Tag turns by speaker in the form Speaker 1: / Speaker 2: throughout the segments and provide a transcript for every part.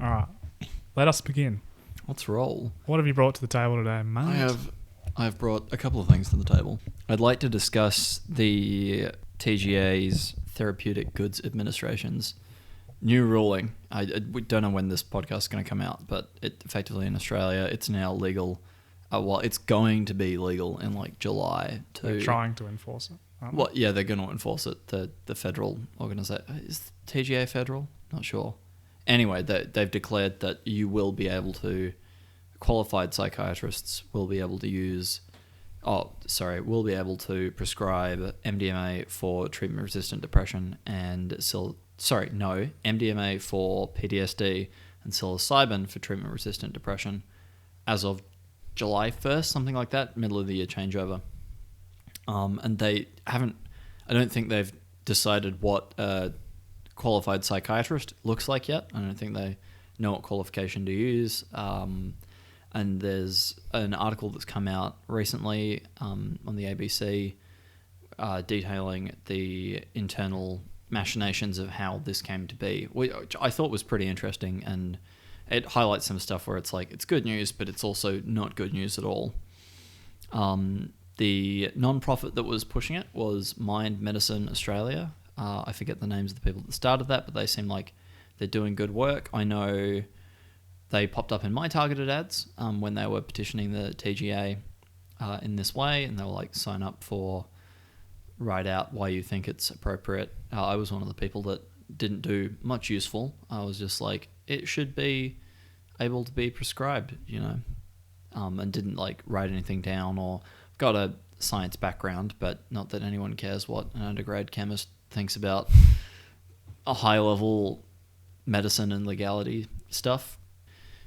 Speaker 1: All right. Let us begin.
Speaker 2: Let's roll.
Speaker 1: What have you brought to the table today, mate?
Speaker 2: I've brought a couple of things to the table. I'd like to discuss the TGA's Therapeutic Goods Administration's new ruling. We don't know when this podcast is going to come out, but it effectively in Australia, it's now legal. Well, it's going to be legal in like July.
Speaker 1: They're trying to enforce it.
Speaker 2: Well, yeah, they're going to enforce it. The federal organisation is TGA federal. Not sure. Anyway, they've declared that you will be able to, qualified psychiatrists will be able to will be able to prescribe MDMA for treatment-resistant depression and MDMA for PTSD and psilocybin for treatment-resistant depression as of July 1st, something like that, middle of the year changeover. And they haven't, I don't think they've decided what qualified psychiatrist looks like yet. I don't think they know what qualification to use. And there's an article that's come out recently on the ABC detailing the internal machinations of how this came to be, which I thought was pretty interesting, and it highlights some stuff where it's like, it's good news, but it's also not good news at all. The non-profit that was pushing it was Mind Medicine Australia. I forget the names of the people that started that, but they seem like they're doing good work. I know they popped up in my targeted ads when they were petitioning the TGA in this way, and they were like, sign up for, write out why you think it's appropriate. I was one of the people that didn't do much useful. I was just like, it should be able to be prescribed, and didn't like write anything down, or got a science background, but not that anyone cares what an undergrad chemist thinks about a high-level medicine and legality stuff.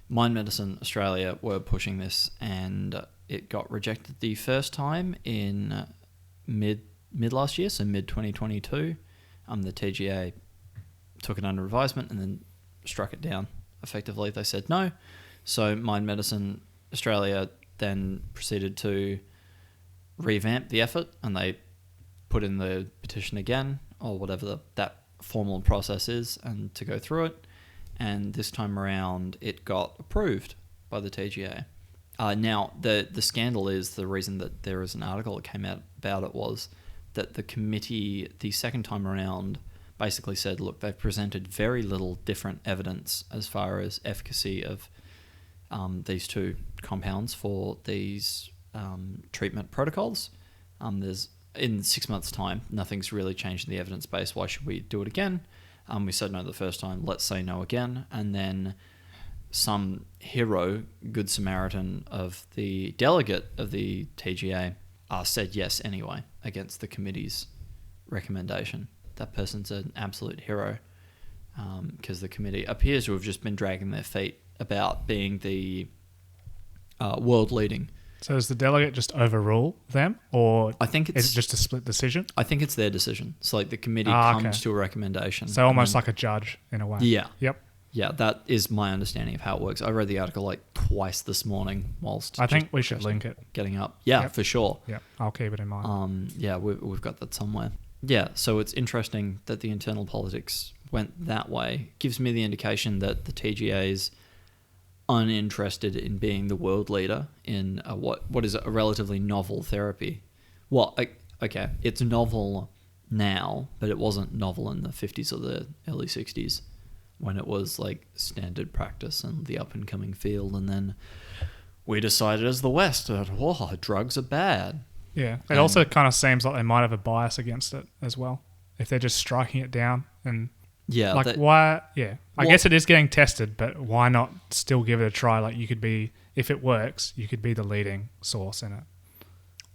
Speaker 2: Mind Medicine Australia were pushing this, and it got rejected the first time in mid last year, so mid 2022. The TGA took it under advisement and then struck it down. Effectively, they said no. So Mind Medicine Australia then proceeded to revamp the effort, and they put in the petition again, or whatever that formal process is, and to go through it. And this time around, it got approved by the TGA. Now, the scandal is, the reason that there is an article that came out about it was that the committee, the second time around, basically said, look, they've presented very little different evidence as far as efficacy of these two compounds for these treatment protocols. There's, in 6 months' time, nothing's really changed in the evidence base. Why should we do it again? We said no the first time, let's say no again. And then some hero, Good Samaritan of the delegate of the TGA said yes anyway against the committee's recommendation. That person's an absolute hero, because the committee appears to have just been dragging their feet about being the world leading.
Speaker 1: So does the delegate just overrule them, or
Speaker 2: I think
Speaker 1: is it just a split decision?
Speaker 2: I think it's their decision. So like the committee comes to a recommendation.
Speaker 1: So almost like a judge in a way.
Speaker 2: Yeah.
Speaker 1: Yep.
Speaker 2: Yeah, that is my understanding of how it works. I read the article like twice this morning whilst
Speaker 1: I think we should link it.
Speaker 2: Getting up. Yeah,
Speaker 1: yep.
Speaker 2: For sure.
Speaker 1: Yeah, I'll keep it in mind.
Speaker 2: Yeah, we've got that somewhere. Yeah, so it's interesting that the internal politics went that way. Gives me the indication that the TGA is uninterested in being the world leader in what is a relatively novel therapy. Well, okay, it's novel now, but it wasn't novel in the 50s or the early 60s when it was like standard practice and the up and coming field. And then we decided as the West that, drugs are bad.
Speaker 1: Yeah, it also kind of seems like they might have a bias against it as well, if they're just striking it down. And
Speaker 2: yeah,
Speaker 1: like why? Yeah, I guess it is getting tested, but why not still give it a try? Like you could be, if it works, you could be the leading source in it.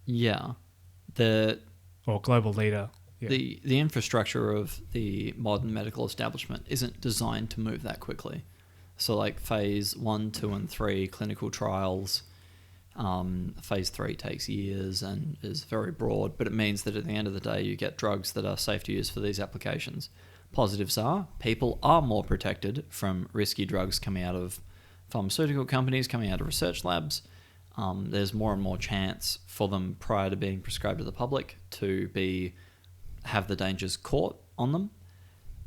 Speaker 2: Yeah,
Speaker 1: or global leader. Yeah.
Speaker 2: The infrastructure of the modern medical establishment isn't designed to move that quickly. So like phase 1, 2, and 3 clinical trials. Phase 3 takes years and is very broad, but it means that at the end of the day, you get drugs that are safe to use for these applications. Positives are people are more protected from risky drugs coming out of pharmaceutical companies, coming out of research labs. There's more and more chance for them prior to being prescribed to the public to have the dangers caught on them.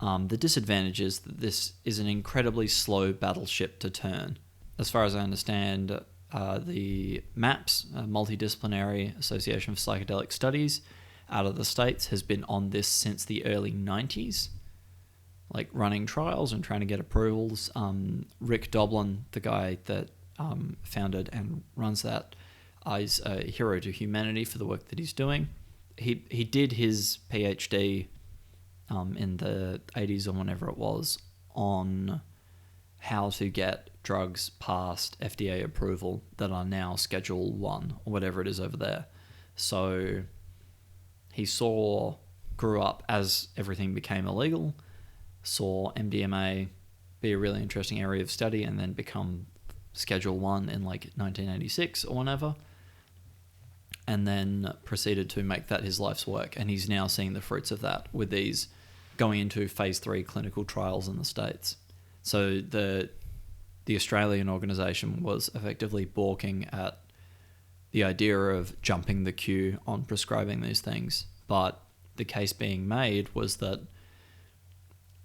Speaker 2: The disadvantage is that this is an incredibly slow battleship to turn. As far as I understand, the MAPS, Multidisciplinary Association for Psychedelic Studies, out of the States, has been on this since the early 90s, like running trials and trying to get approvals. Rick Doblin, the guy that founded and runs that, is a hero to humanity for the work that he's doing. He did his PhD in the 80s or whenever it was on how to get drugs past FDA approval that are now Schedule 1 or whatever it is over there. So he grew up as everything became illegal, saw MDMA be a really interesting area of study and then become Schedule 1 in like 1986 or whenever, and then proceeded to make that his life's work. And he's now seeing the fruits of that with these going into phase 3 clinical trials in the States. So the Australian organisation was effectively balking at the idea of jumping the queue on prescribing these things. But the case being made was that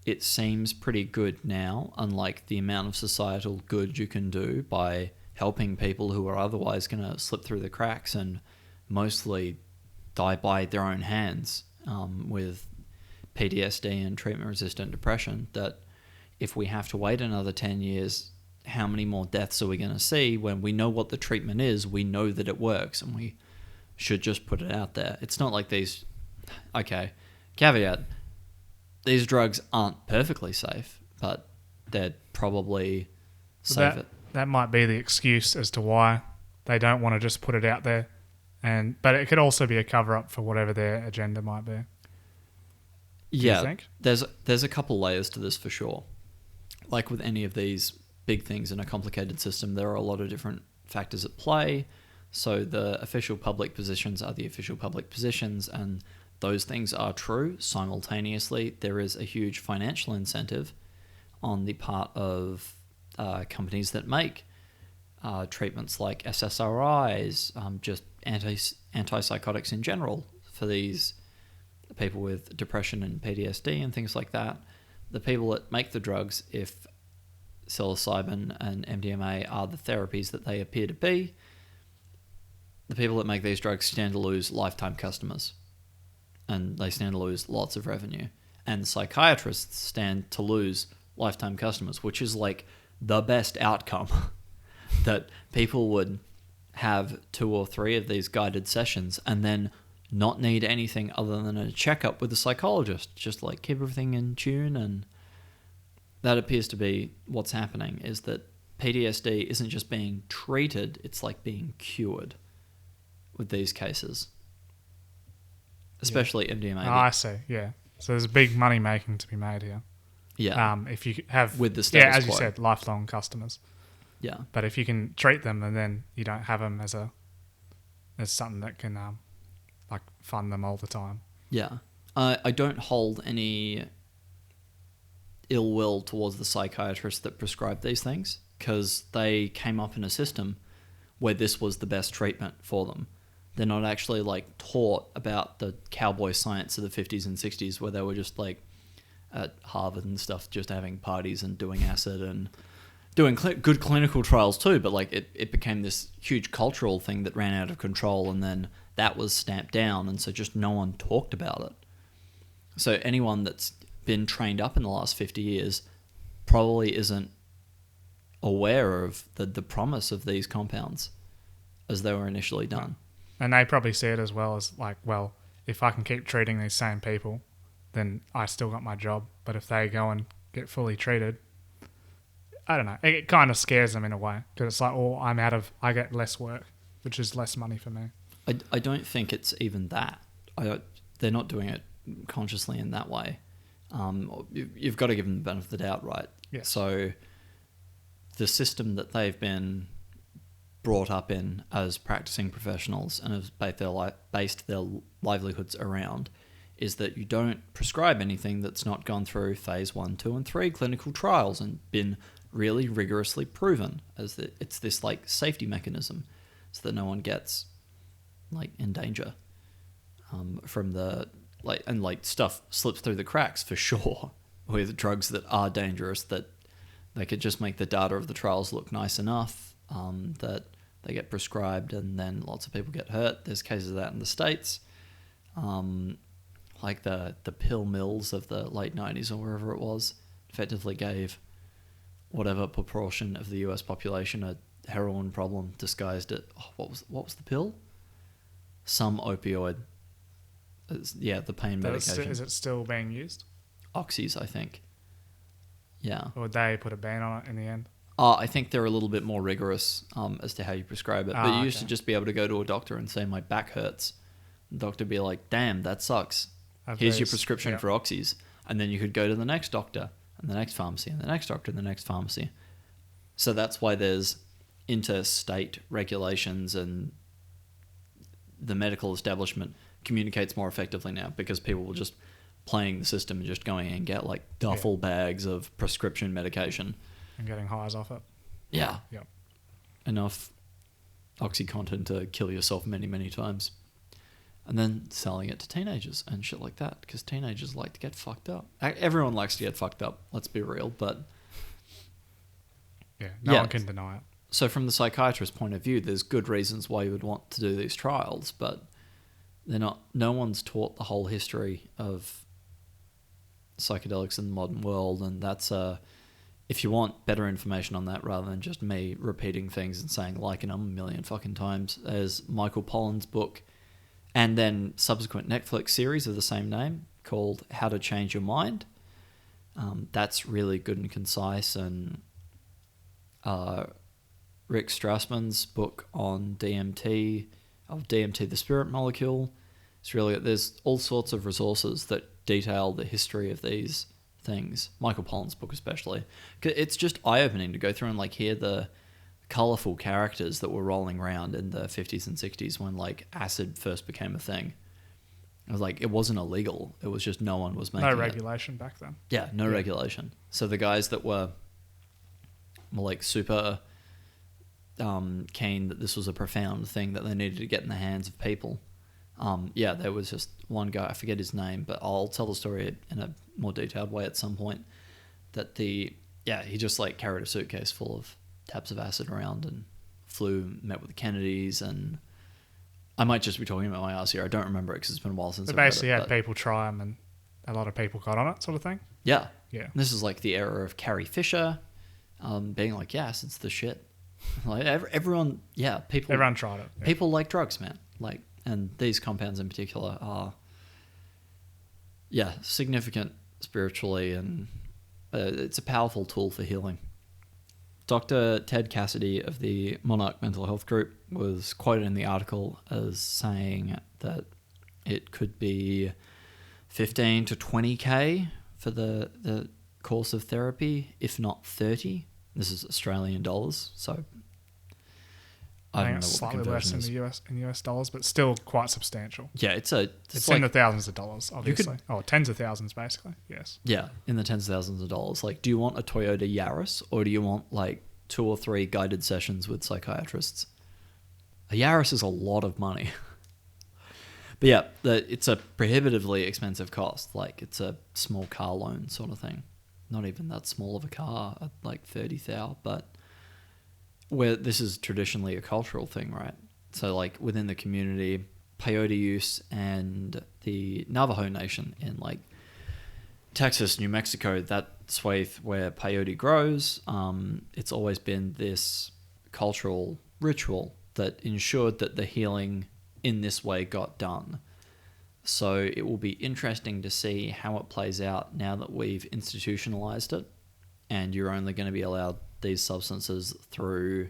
Speaker 2: it seems pretty good now, unlike the amount of societal good you can do by helping people who are otherwise going to slip through the cracks and mostly die by their own hands with PTSD and treatment-resistant depression, that if we have to wait another 10 years, how many more deaths are we going to see when we know what the treatment is, we know that it works, and we should just put it out there. It's not like these... Okay, caveat, these drugs aren't perfectly safe, but they're probably safer.
Speaker 1: That might be the excuse as to why they don't want to just put it out there, but it could also be a cover-up for whatever their agenda might be.
Speaker 2: Yeah,
Speaker 1: you think?
Speaker 2: There's a couple layers to this for sure. Like with any of these big things in a complicated system, there are a lot of different factors at play. So the official public positions are the official public positions, and those things are true. Simultaneously, there is a huge financial incentive on the part of companies that make treatments like SSRIs, just antipsychotics in general for these people with depression and PTSD and things like that. The people that make the drugs, if psilocybin and MDMA are the therapies that they appear to be, the people that make these drugs stand to lose lifetime customers. And they stand to lose lots of revenue. And psychiatrists stand to lose lifetime customers, which is like the best outcome. That people would have 2 or 3 of these guided sessions and then not need anything other than a checkup with a psychologist, just like keep everything in tune. And that appears to be what's happening, is that PTSD isn't just being treated, it's like being cured with these cases. Especially MDMA.
Speaker 1: Oh, I see, yeah. So there's big money making to be made here.
Speaker 2: Yeah.
Speaker 1: If you have...
Speaker 2: With the status
Speaker 1: as
Speaker 2: quo.
Speaker 1: you said, lifelong customers.
Speaker 2: Yeah.
Speaker 1: But if you can treat them and then you don't have them as something that can fund them all the time.
Speaker 2: Yeah. I don't hold any ill will towards the psychiatrists that prescribe these things, because they came up in a system where this was the best treatment for them. They're not actually taught about the cowboy science of the 50s and 60s, where they were just at Harvard and stuff, just having parties and doing acid and doing good clinical trials too. But it became this huge cultural thing that ran out of control, and then that was stamped down, and so just no one talked about it. So anyone that's been trained up in the last 50 years probably isn't aware of the promise of these compounds as they were initially done.
Speaker 1: And they probably see it as well as well, if I can keep treating these same people, then I still got my job. But if they go and get fully treated, I don't know. It kind of scares them in a way, because it's I get less work, which is less money for me.
Speaker 2: I don't think it's even that. They're not doing it consciously in that way. You've got to give them the benefit of the doubt, right?
Speaker 1: Yeah.
Speaker 2: So the system that they've been brought up in as practicing professionals and have based their livelihoods around is that you don't prescribe anything that's not gone through phase 1, 2, and 3 clinical trials and been really rigorously proven, as it's this safety mechanism so that no one gets in danger from the stuff slips through the cracks for sure with drugs that are dangerous, that they could just make the data of the trials look nice enough, that they get prescribed and then lots of people get hurt. There's cases of that in the States. Like the pill mills of the late 90s or wherever it was effectively gave whatever proportion of the US population a heroin problem, disguised it. Oh, what was the pill? Some opioid. The pain medication.
Speaker 1: Is it still being used?
Speaker 2: Oxys, I think. Yeah.
Speaker 1: Or would they put a ban on it in the end?
Speaker 2: I think they're a little bit more rigorous as to how you prescribe it. But you used to just be able to go to a doctor and say, my back hurts. The doctor would be like, damn, that sucks. Here's your prescription for Oxys. And then you could go to the next doctor and the next pharmacy and the next doctor and the next pharmacy. So that's why there's interstate regulations, and the medical establishment communicates more effectively now because people were just playing the system and just going and get like duffel bags of prescription medication.
Speaker 1: And getting highs off it.
Speaker 2: Yeah.
Speaker 1: Yep.
Speaker 2: Enough OxyContin to kill yourself many, many times. And then selling it to teenagers and shit like that, because teenagers like to get fucked up. Everyone likes to get fucked up, let's be real, but...
Speaker 1: No one can deny it.
Speaker 2: So from the psychiatrist's point of view, there's good reasons why you would want to do these trials, but they're not... No one's taught the whole history of psychedelics in the modern world, and that's if you want better information on that rather than just me repeating things and saying liking them a million fucking times, there's Michael Pollan's book and then subsequent Netflix series of the same name called How to Change Your Mind. That's really good and concise. And Rick Strassman's book on DMT, the spirit molecule. It's really, there's all sorts of resources that detail the history of these things. Michael Pollan's book especially. It's just eye-opening to go through and like hear the colourful characters that were rolling around in the 50s and 60s when like acid first became a thing. It was like, it wasn't illegal. It was just no one was making
Speaker 1: No regulation back then.
Speaker 2: Yeah, no regulation. So the guys that were like super keen that this was a profound thing that they needed to get in the hands of people. There was just one guy, I forget his name, but I'll tell the story in a more detailed way at some point, that he just like carried a suitcase full of tabs of acid around and met with the Kennedys, and I might just be talking about my ass here. I don't remember it because it's been a while since
Speaker 1: They
Speaker 2: I've read
Speaker 1: basically
Speaker 2: it,
Speaker 1: had people try them and a lot of people got on it, sort of thing.
Speaker 2: Yeah.
Speaker 1: Yeah.
Speaker 2: This is like the era of Carrie Fisher being like, yes, it's the shit. Like everyone
Speaker 1: tried it. Yeah.
Speaker 2: People like drugs, man. Like, and these compounds in particular are, significant spiritually, and it's a powerful tool for healing. Dr. Ted Cassidy of the Monarch Mental Health Group was quoted in the article as saying that it could be 15 to 20K for the course of therapy, if not 30. This is Australian dollars, so I don't know what
Speaker 1: slightly
Speaker 2: the
Speaker 1: less
Speaker 2: conversion
Speaker 1: in US dollars, but still quite substantial.
Speaker 2: Yeah, it's
Speaker 1: like, in the thousands of dollars, obviously. Tens of thousands, basically. Yes.
Speaker 2: Yeah, in the tens of thousands of dollars. Like, do you want a Toyota Yaris, or do you want like 2 or 3 guided sessions with psychiatrists? A Yaris is a lot of money. But yeah, it's a prohibitively expensive cost. Like, it's a small car loan sort of thing. Not even that small of a car, at like 30,000, but where this is traditionally a cultural thing, right? So like within the community, peyote use and the Navajo Nation in like Texas, New Mexico, that swathe where peyote grows, it's always been this cultural ritual that ensured that the healing in this way got done. So it will be interesting to see how it plays out now that we've institutionalized it and you're only going to be allowed these substances through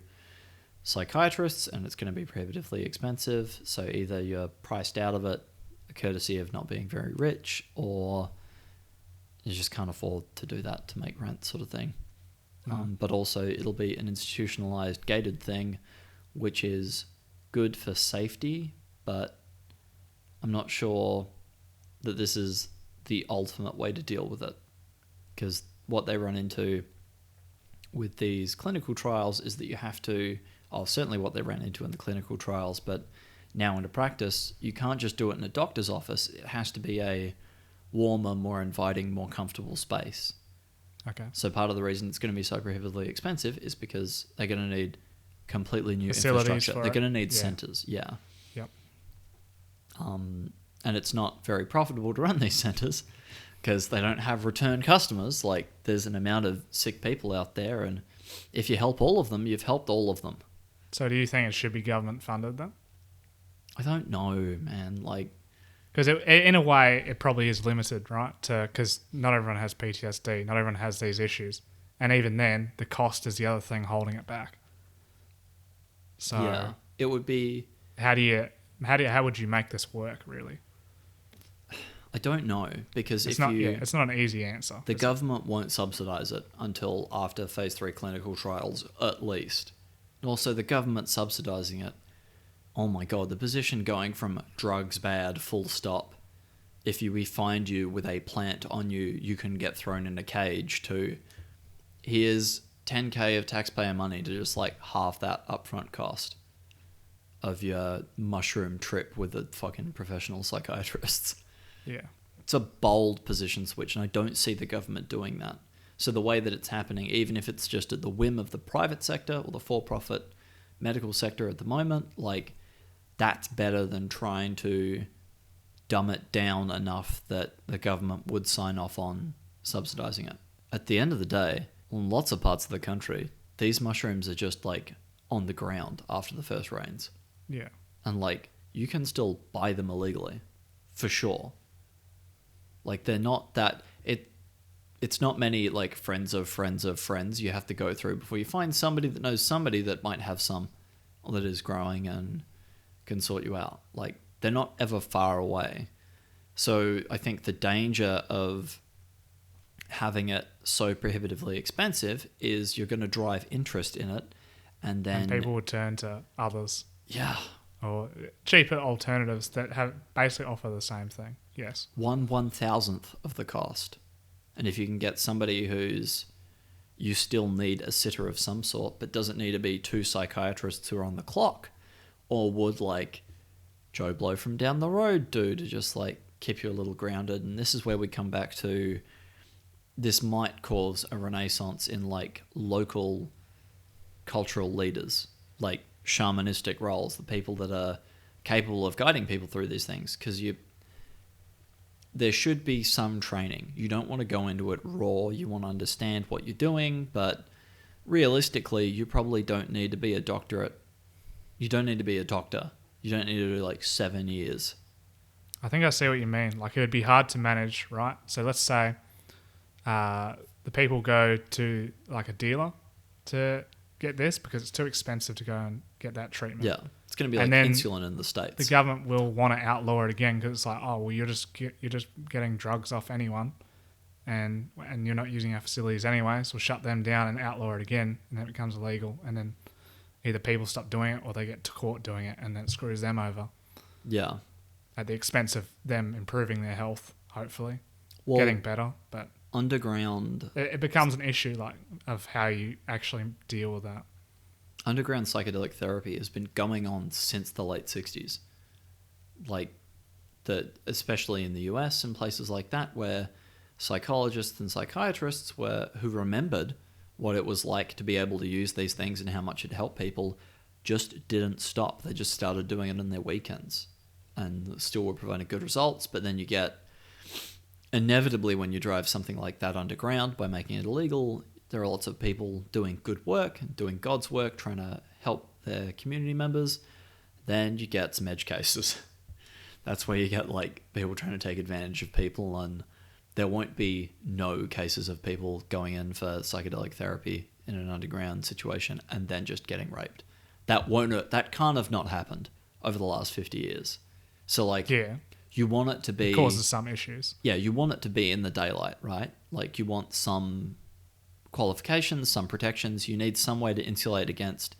Speaker 2: psychiatrists, and it's going to be prohibitively expensive. So either you're priced out of it, courtesy of not being very rich, or you just can't afford to do that to make rent, sort of thing. But also it'll be an institutionalized, gated thing, which is good for safety, but I'm not sure that this is the ultimate way to deal with it, because what they run into with these clinical trials is that you have to, certainly what they ran into in the clinical trials, but now into practice, you can't just do it in a doctor's office. It has to be a warmer, more inviting, more comfortable space.
Speaker 1: Okay.
Speaker 2: So part of the reason it's going to be so prohibitively expensive is because they're going to need completely new
Speaker 1: Facilities
Speaker 2: infrastructure.
Speaker 1: for
Speaker 2: They're
Speaker 1: it.
Speaker 2: going to need
Speaker 1: Yeah.
Speaker 2: centres, yeah.
Speaker 1: Yep.
Speaker 2: And it's not very profitable to run these centres because they don't have return customers. Like, there's an amount of sick people out there, and if you help all of them, you've helped all of them.
Speaker 1: So do you think it should be government funded then?
Speaker 2: I don't know, man. Like,
Speaker 1: Because in a way, it probably is limited, right? Because not everyone has PTSD, not everyone has these issues, and even then, the cost is the other thing holding it back. So
Speaker 2: yeah, it would be...
Speaker 1: how would you make this work really?
Speaker 2: I don't know, because
Speaker 1: It's not an easy answer.
Speaker 2: The government won't subsidise it until after phase 3 clinical trials, at least. And also, the government subsidising it, oh my god, the position going from drugs bad, full stop, if we find you with a plant on you, you can get thrown in a cage, to here's 10k of taxpayer money to just like half that upfront cost of your mushroom trip with the fucking professional psychiatrists.
Speaker 1: Yeah.
Speaker 2: It's a bold position switch, and I don't see the government doing that. So the way that it's happening, even if it's just at the whim of the private sector or the for-profit medical sector at the moment, like, that's better than trying to dumb it down enough that the government would sign off on subsidizing it. At the end of the day, in lots of parts of the country, these mushrooms are just like on the ground after the first rains.
Speaker 1: Yeah.
Speaker 2: And like, you can still buy them illegally, for sure. Like, they're not that... It's not many like friends of friends of friends you have to go through before you find somebody that knows somebody that might have some, or that is growing and can sort you out. Like, they're not ever far away. So I think the danger of having it so prohibitively expensive is you're going to drive interest in it, and then
Speaker 1: people would turn to others.
Speaker 2: Yeah.
Speaker 1: Or cheaper alternatives that have basically offer the same thing. Yes.
Speaker 2: 1/1000th of the cost. And if you can get somebody who's... You still need a sitter of some sort, but doesn't need to be 2 psychiatrists who are on the clock, or would like Joe Blow from down the road do, to just like keep you a little grounded. And this is where we come back to, this might cause a renaissance in like local cultural leaders, like shamanistic roles, the people that are capable of guiding people through these things. Because there should be some training. You don't want to go into it raw. You want to understand what you're doing, but realistically, you probably don't need to be a doctorate. You don't need to be a doctor. You don't need to do like 7 years.
Speaker 1: I think I see what you mean. Like, it would be hard to manage, right? So let's say the people go to like a dealer to get this because it's too expensive to go and get that treatment.
Speaker 2: Yeah, it's going to be like
Speaker 1: And then
Speaker 2: insulin in the States.
Speaker 1: The government will want to outlaw it again because it's like, oh, well, you're just getting drugs off anyone, and you're not using our facilities anyway, so we'll shut them down and outlaw it again, and then it becomes illegal, and then either people stop doing it or they get to court doing it, and then it screws them over.
Speaker 2: Yeah.
Speaker 1: At the expense of them improving their health, hopefully,
Speaker 2: Well,
Speaker 1: getting better, but
Speaker 2: underground
Speaker 1: it becomes an issue like of how you actually deal with that.
Speaker 2: Underground psychedelic therapy has been going on since the late 60s. Like, especially in the US and places like that, where psychologists and psychiatrists who remembered what it was like to be able to use these things and how much it helped people, just didn't stop. They just started doing it on their weekends and still were providing good results. But then you get, inevitably, when you drive something like that underground by making it illegal, there are lots of people doing good work, doing God's work, trying to help their community members. Then you get some edge cases. That's where you get like people trying to take advantage of people, and there won't be no cases of people going in for psychedelic therapy in an underground situation and then just getting raped. That can't have not happened over the last 50 years. So like,
Speaker 1: Yeah,
Speaker 2: you want it to be...
Speaker 1: it causes some issues.
Speaker 2: Yeah, you want it to be in the daylight, right? Like, you want some qualifications, some protections. You need some way to insulate against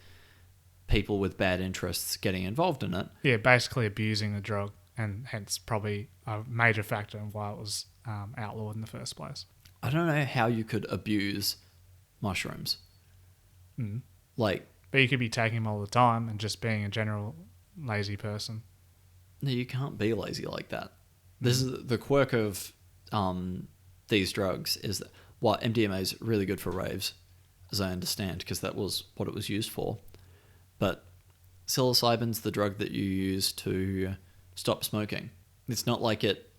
Speaker 2: people with bad interests getting involved in it.
Speaker 1: Yeah, basically abusing the drug, and hence probably a major factor in why it was outlawed in the first place.
Speaker 2: I don't know how you could abuse mushrooms.
Speaker 1: Mm.
Speaker 2: Like,
Speaker 1: But you could be taking them all the time and just being a general lazy person.
Speaker 2: no, you can't be lazy like that. This is the quirk of these drugs is that MDMA is really good for raves, as I understand, because that was what it was used for. But psilocybin's the drug that you use to stop smoking. It's not like it.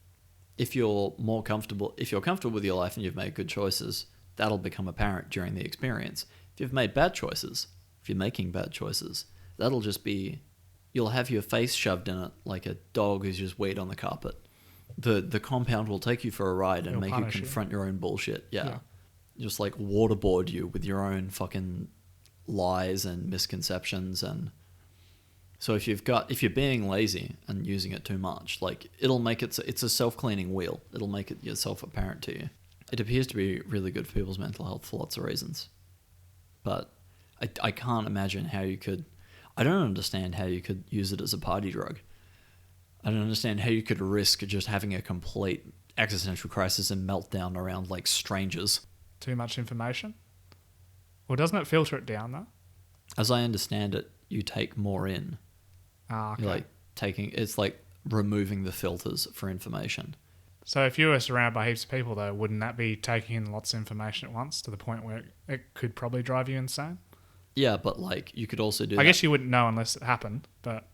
Speaker 2: If you're comfortable with your life and you've made good choices, that'll become apparent during the experience. If you've made bad choices, if you're making bad choices, that'll just be, you'll have your face shoved in it like a dog who's just weed on the carpet. The compound will take you for a ride and make you confront your own bullshit. Yeah. Just like waterboard you with your own fucking lies and misconceptions. And so if you're being lazy and using it too much, like it'll make it's a self-cleaning wheel. It'll make it yourself apparent to you. It appears to be really good for people's mental health for lots of reasons. But I can't imagine how you could, I don't understand how you could use it as a party drug. I don't understand how you could risk just having a complete existential crisis and meltdown around like strangers.
Speaker 1: Too much information? Well, doesn't it filter it down though?
Speaker 2: As I understand it, you take more in.
Speaker 1: Okay.
Speaker 2: You're like it's like removing the filters for information.
Speaker 1: So if you were surrounded by heaps of people though, wouldn't that be taking in lots of information at once to the point where it could probably drive you insane?
Speaker 2: Yeah, but like you could also do
Speaker 1: I guess you wouldn't know unless it happened, but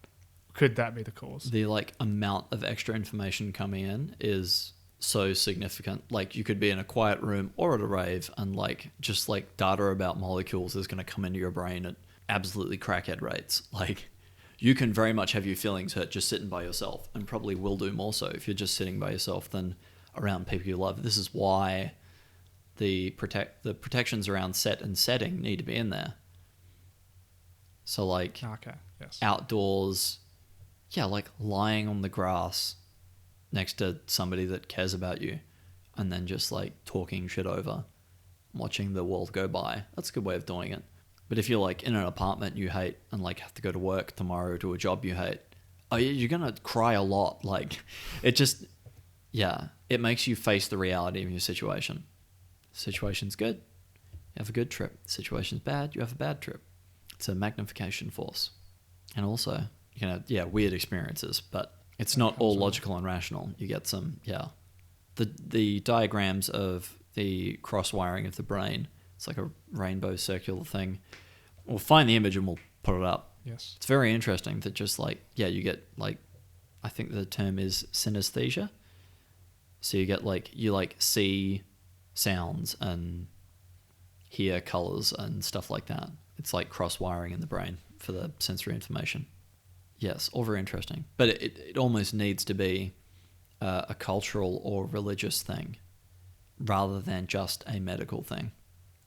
Speaker 1: could that be the cause?
Speaker 2: The like amount of extra information coming in is so significant. Like you could be in a quiet room or at a rave and like just like data about molecules is going to come into your brain at absolutely crackhead rates. Like you can very much have your feelings hurt just sitting by yourself, and probably will do more so if you're just sitting by yourself than around people you love. This is why the protections around set and setting need to be in there. So like outdoors, yeah, like lying on the grass next to somebody that cares about you and then just like talking shit over, watching the world go by. That's a good way of doing it. But if you're like in an apartment you hate and like have to go to work tomorrow to a job you hate, you're going to cry a lot. Like it just, yeah, it makes you face the reality of your situation. Situation's good, you have a good trip. Situation's bad, you have a bad trip. It's a magnification force. And also, you can have, weird experiences, but it's not all logical and rational. You get some, the diagrams of the cross-wiring of the brain, it's like a rainbow circular thing. We'll find the image and we'll put it up.
Speaker 1: Yes.
Speaker 2: It's very interesting that just like, you get like, I think the term is synesthesia. So you get like, you like see sounds and hear colors and stuff like that. It's like cross-wiring in the brain for the sensory information. Yes, all very interesting. But it almost needs to be a cultural or religious thing rather than just a medical thing.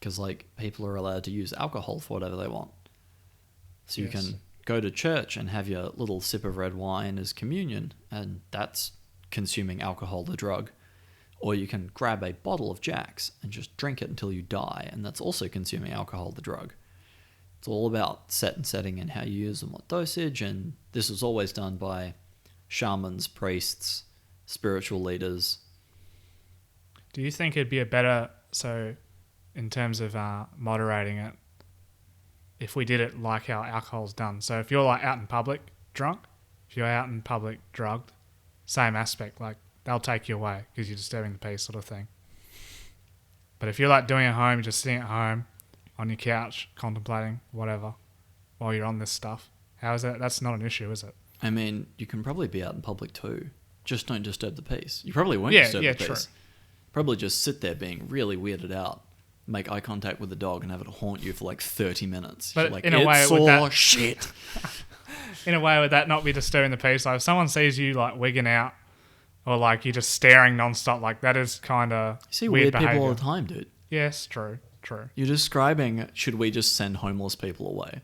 Speaker 2: Because like people are allowed to use alcohol for whatever they want. So you can go to church and have your little sip of red wine as communion, and that's consuming alcohol, the drug. Or you can grab a bottle of Jack's and just drink it until you die, and that's also consuming alcohol, the drug. It's all about set and setting and how you use and what dosage, and this was always done by shamans, priests, spiritual leaders.
Speaker 1: Do you think it'd be in terms of moderating it, if we did it like how alcohol's done? So if you're like out in public drunk, if you're out in public drugged, same aspect, like they'll take you away because you're disturbing the peace sort of thing. But if you're like doing it at home, you're just sitting at home on your couch, contemplating whatever, while you're on this stuff. How is that? That's not an issue, is it?
Speaker 2: I mean, you can probably be out in public too. Just don't disturb the peace. You probably won't disturb the peace. True. Probably just sit there being really weirded out, make eye contact with the dog and have it haunt you for like 30 minutes.
Speaker 1: But
Speaker 2: like,
Speaker 1: in a way, would that
Speaker 2: shit.
Speaker 1: In a way, would that not be disturbing the peace? Like if someone sees you like wigging out, or like you're just staring nonstop, like that is kind of
Speaker 2: you see weird
Speaker 1: behavior.
Speaker 2: People all the time, dude.
Speaker 1: Yes, true.
Speaker 2: You're describing, should we just send homeless people away?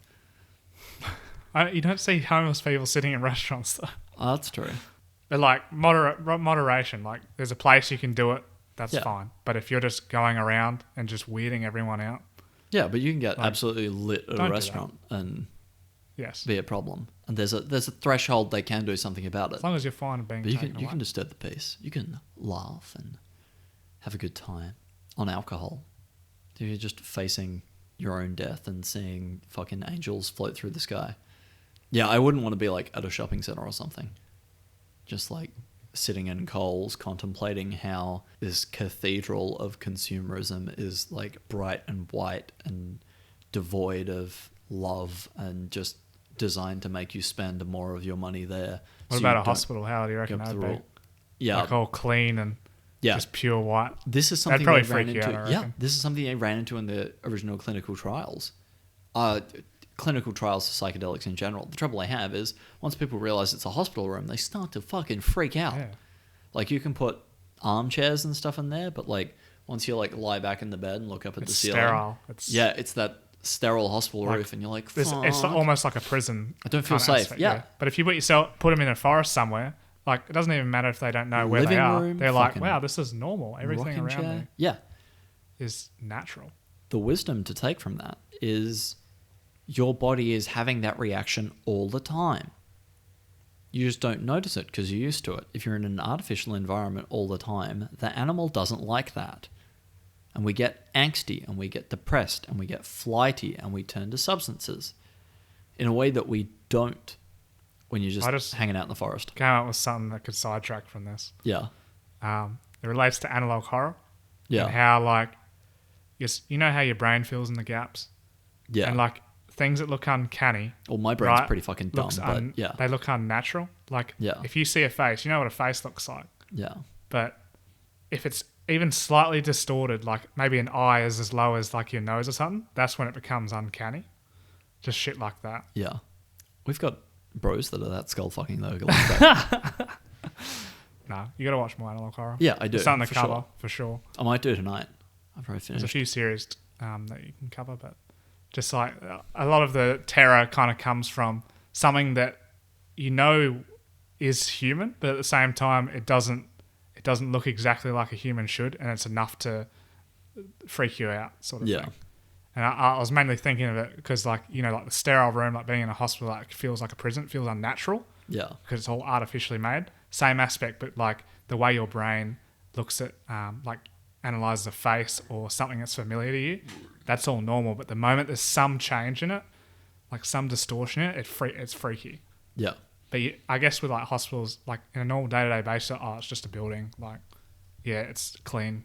Speaker 1: You don't see homeless people sitting in restaurants though.
Speaker 2: Oh, that's true.
Speaker 1: But like moderation, like there's a place you can do it, that's fine. But if you're just going around and just weirding everyone out.
Speaker 2: Yeah, but you can get absolutely lit at a restaurant and be a problem. And there's a threshold they can do something about it.
Speaker 1: As long as you're fine and being taken away.
Speaker 2: You can disturb the peace. You can laugh and have a good time on alcohol. If you're just facing your own death and seeing fucking angels float through the sky. Yeah, I wouldn't want to be like at a shopping center or something. Just like sitting in Coles contemplating how this cathedral of consumerism is like bright and white and devoid of love and just designed to make you spend more of your money there.
Speaker 1: What about a hospital? How do you reckon that'd be?
Speaker 2: Yeah.
Speaker 1: Like all clean and just pure white.
Speaker 2: This is something
Speaker 1: probably
Speaker 2: they ran
Speaker 1: freak you
Speaker 2: into.
Speaker 1: out, I
Speaker 2: Yeah,
Speaker 1: reckon.
Speaker 2: this is something they ran into in the original clinical trials. Clinical trials for psychedelics in general. The trouble I have is once people realize it's a hospital room, they start to fucking freak out.
Speaker 1: Yeah.
Speaker 2: Like you can put armchairs and stuff in there, but like once you like lie back in the bed and look up at the ceiling,
Speaker 1: sterile.
Speaker 2: it's that sterile hospital roof, and you're like, fuck.
Speaker 1: It's almost like a prison.
Speaker 2: I don't feel
Speaker 1: kind of
Speaker 2: safe.
Speaker 1: aspect,
Speaker 2: Yeah.
Speaker 1: But if you put them in a forest somewhere, like it doesn't even matter if they don't know where they
Speaker 2: Living
Speaker 1: are.
Speaker 2: room,
Speaker 1: They're like,
Speaker 2: fucking
Speaker 1: wow, this is normal. Everything
Speaker 2: rocking
Speaker 1: around
Speaker 2: chair.
Speaker 1: me
Speaker 2: Yeah.
Speaker 1: is natural.
Speaker 2: The wisdom to take from that is your body is having that reaction all the time. You just don't notice it because you're used to it. If you're in an artificial environment all the time, the animal doesn't like that. And we get angsty and we get depressed and we get flighty and we turn to substances in a way that we don't when you're just hanging out in the forest.
Speaker 1: Came up with something that could sidetrack from this.
Speaker 2: Yeah.
Speaker 1: It relates to analog horror.
Speaker 2: Yeah.
Speaker 1: And how like, you know how your brain fills in the gaps?
Speaker 2: Yeah.
Speaker 1: And like things that look uncanny.
Speaker 2: Well, my brain's pretty fucking dumb, but yeah.
Speaker 1: They look unnatural. Like if you see a face, you know what a face looks like.
Speaker 2: Yeah.
Speaker 1: But if it's even slightly distorted, like maybe an eye is as low as like your nose or something, that's when it becomes uncanny. Just shit like that.
Speaker 2: Yeah. We've got bros that are that skull fucking though. Like that.
Speaker 1: No, you got to watch more analog horror.
Speaker 2: Yeah, I do.
Speaker 1: It's on the cover for sure.
Speaker 2: I might do tonight. I've already finished.
Speaker 1: There's a few series that you can cover, but just like a lot of the terror kind of comes from something that you know is human, but at the same time it doesn't look exactly like a human should, and it's enough to freak you out, sort of thing. And I was mainly thinking of it because, like, you know, like the sterile room, like being in a hospital, like feels like a prison. It feels unnatural. Yeah. Because it's all artificially made. Same aspect, but like the way your brain looks at, like, analyzes a face or something that's familiar to you, that's all normal. But the moment there's some change in it, like some distortion in it, it's freaky. Yeah. But I guess with like hospitals, like in a normal day-to-day basis, it's just a building. Like, yeah, it's clean.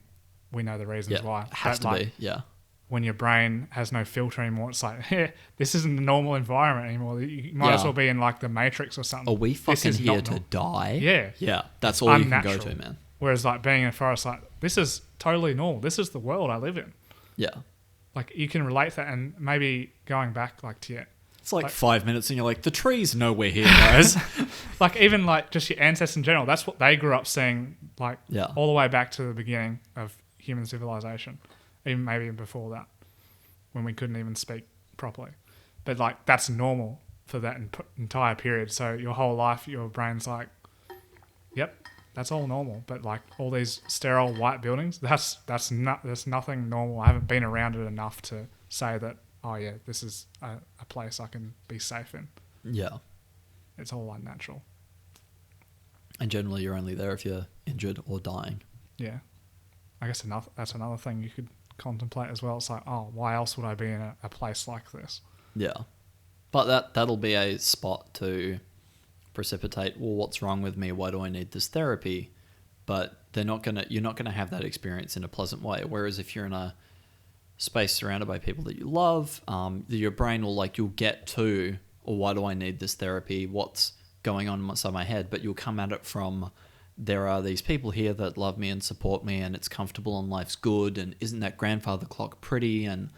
Speaker 1: We know the reasons why.
Speaker 2: It has to be, yeah.
Speaker 1: When your brain has no filter anymore, it's like, this isn't the normal environment anymore. You might as well be in like the Matrix or something.
Speaker 2: Are we fucking here to die?
Speaker 1: Yeah.
Speaker 2: Yeah, that's all you can go to, man.
Speaker 1: Whereas like being in a forest, like, this is totally normal. This is the world I live in. Yeah. Like you can relate that, and maybe going back like to
Speaker 2: it's like 5 minutes and you're like, the trees know we're here, guys.
Speaker 1: Like even like just your ancestors in general, that's what they grew up seeing, like all the way back to the beginning of human civilization. Even maybe before that, when we couldn't even speak properly. But like that's normal for that entire period. So your whole life, your brain's like, yep, that's all normal. But like all these sterile white buildings, that's nothing normal. I haven't been around it enough to say that, oh yeah, this is a place I can be safe in. Yeah. It's all unnatural.
Speaker 2: And generally you're only there if you're injured or dying.
Speaker 1: Yeah. I guess that's another thing you could contemplate as well. It's like, oh, why else would I be in a place like this? Yeah.
Speaker 2: But that'll be a spot to precipitate, well, what's wrong with me? Why do I need this therapy? But you're not gonna have that experience in a pleasant way. Whereas if you're in a space surrounded by people that you love, your brain will you'll get to, or why do I need this therapy? What's going on inside my head? But you'll come at it from, there are these people here that love me and support me, and it's comfortable and life's good, and isn't that grandfather clock pretty, and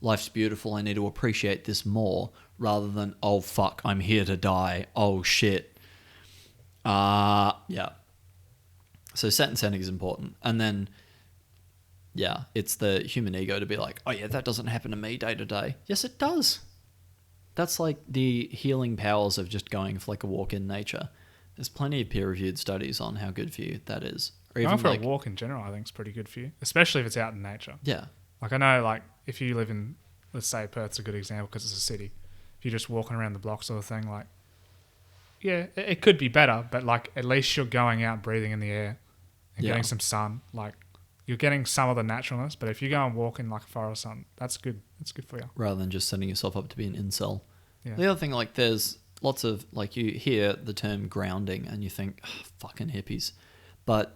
Speaker 2: life's beautiful, I need to appreciate this more, rather than, oh fuck, I'm here to die, oh shit. Yeah. So set and setting is important. And then, yeah, it's the human ego to be like, oh yeah, that doesn't happen to me day to day. Yes, it does. That's like the healing powers of just going for like a walk in nature. There's plenty of peer-reviewed studies on how good for you that is.
Speaker 1: Or even going for a walk in general, I think is pretty good for you, especially if it's out in nature. Yeah. Like I know, like if you live in, let's say Perth's a good example because it's a city. If you're just walking around the block sort of thing, like, yeah, it could be better, but like at least you're going out, breathing in the air, and getting some sun. Like you're getting some of the naturalness. But if you go and walk in like a forest or something, that's good. It's good for you.
Speaker 2: Rather than just setting yourself up to be an incel. Yeah. The other thing, like there's lots of, like, you hear the term grounding and you think, "Oh, fucking hippies." But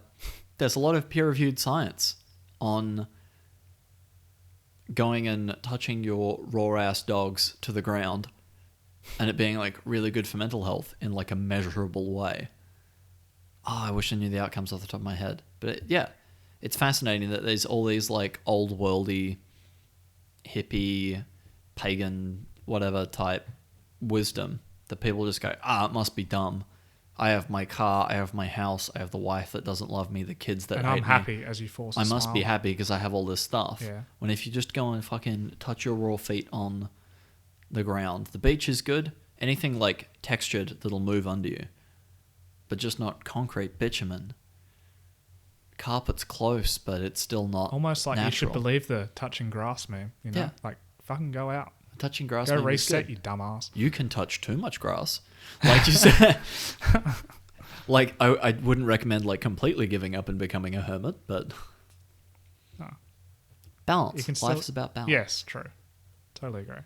Speaker 2: there's a lot of peer-reviewed science on going and touching your raw-ass dogs to the ground and it being, like, really good for mental health in, like, a measurable way. Oh, I wish I knew the outcomes off the top of my head. But it's fascinating that there's all these, like, old worldy, hippie, pagan, whatever type wisdom that people just go, it must be dumb. I have my car, I have my house, I have the wife that doesn't love me, the kids that hate me.
Speaker 1: And I'm happy as you force a
Speaker 2: I must
Speaker 1: smile.
Speaker 2: be happy because I have all this stuff.
Speaker 1: Yeah.
Speaker 2: When if you just go and fucking touch your raw feet on the ground, the beach is good. Anything, like, textured that'll move under you. But just not concrete bitumen. Carpet's close, but it's still not
Speaker 1: Almost like
Speaker 2: natural.
Speaker 1: you should believe the touching grass meme. You know,
Speaker 2: Yeah.
Speaker 1: like fucking go out,
Speaker 2: Touching grass.
Speaker 1: go
Speaker 2: meme is
Speaker 1: reset,
Speaker 2: good.
Speaker 1: you dumbass.
Speaker 2: You can touch too much grass, like you said. Like, I wouldn't recommend, like, completely giving up and becoming a hermit, but
Speaker 1: No.
Speaker 2: balance.
Speaker 1: You can
Speaker 2: Life's
Speaker 1: still-
Speaker 2: about balance.
Speaker 1: Yes, true. Totally agree.